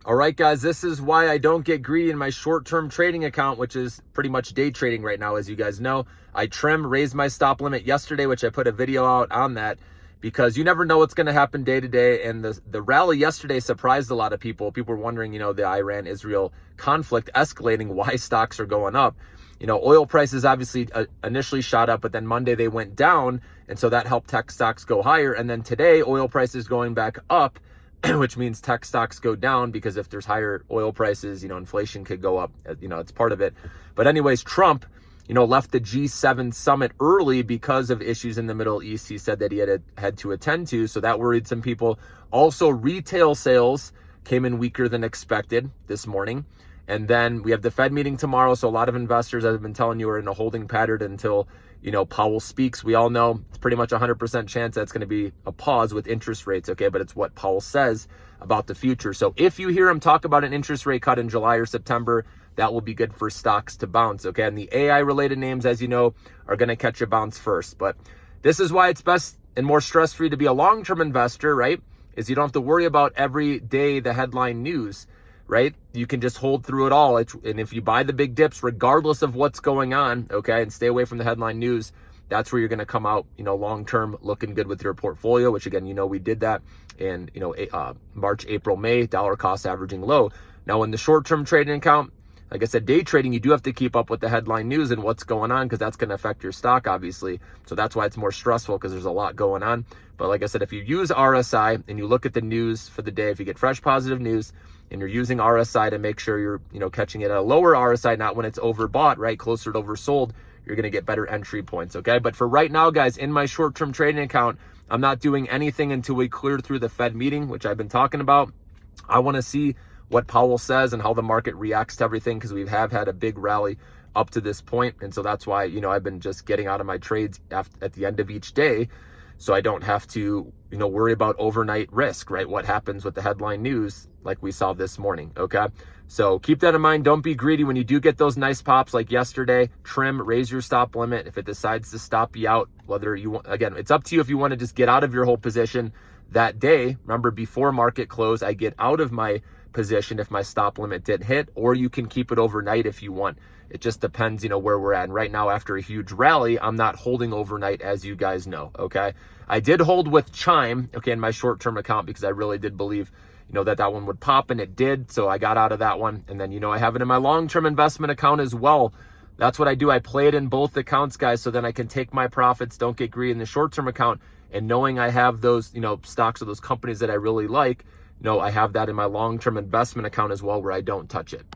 All right, guys, this is why I don't get greedy in my short-term trading account, which is pretty much day trading right now, as you guys know. I raised my stop limit yesterday, which I put a video out on that, because you never know what's going to happen day to day. And the rally yesterday surprised a lot of people. People were wondering, the Iran-Israel conflict escalating, why stocks are going up. Oil prices obviously initially shot up, but then Monday they went down. And so that helped tech stocks go higher. And then today, oil prices going back up, which means tech stocks go down, because if there's higher oil prices, inflation could go up, it's part of it. But anyways, Trump, left the G7 summit early because of issues in the Middle East. He said that he had to attend to, so that worried some people. Also, retail sales came in weaker than expected this morning. And then we have the Fed meeting tomorrow. So a lot of investors, as I've been telling you, are in a holding pattern until, Powell speaks. We all know it's pretty much 100% chance that's going to be a pause with interest rates. Okay. But it's what Powell says about the future. So if you hear him talk about an interest rate cut in July or September, that will be good for stocks to bounce. Okay. And the AI related names, as you know, are going to catch a bounce first. But this is why it's best and more stress free to be a long-term investor, right? Is you don't have to worry about every day the headline news. Right? You can just hold through it all. And if you buy the big dips, regardless of what's going on, okay, and stay away from the headline news, that's where you're going to come out, long-term looking good with your portfolio, which again, we did that in, March, April, May, dollar cost averaging low. Now in the short-term trading account, like I said, day trading, you do have to keep up with the headline news and what's going on, because that's going to affect your stock, obviously. So that's why it's more stressful, because there's a lot going on. But like I said, if you use RSI and you look at the news for the day, if you get fresh positive news and you're using RSI to make sure you're, catching it at a lower RSI, not when it's overbought, right? Closer to oversold, you're going to get better entry points. Okay. But for right now, guys, in my short-term trading account, I'm not doing anything until we clear through the Fed meeting, which I've been talking about. I want to see what Powell says and how the market reacts to everything, because we have had a big rally up to this point. And so that's why, I've been just getting out of my trades at the end of each day, so I don't have to, worry about overnight risk, right? What happens with the headline news like we saw this morning, okay? So keep that in mind. Don't be greedy when you do get those nice pops like yesterday. Raise your stop limit. If it decides to stop you out, whether you want, again, it's up to you if you want to just get out of your whole position that day. Remember, before market close, I get out of my position if my stop limit didn't hit, or you can keep it overnight if you want. It just depends, where we're at. And right now, after a huge rally, I'm not holding overnight, as you guys know, okay? I did hold with Chime, okay, in my short-term account, because I really did believe, that one would pop, and it did. So I got out of that one. And then, I have it in my long-term investment account as well. That's what I do. I play it in both accounts, guys, so then I can take my profits, don't get greedy in the short-term account. And knowing I have those, stocks of those companies that I really like, I have that in my long-term investment account as well, where I don't touch it.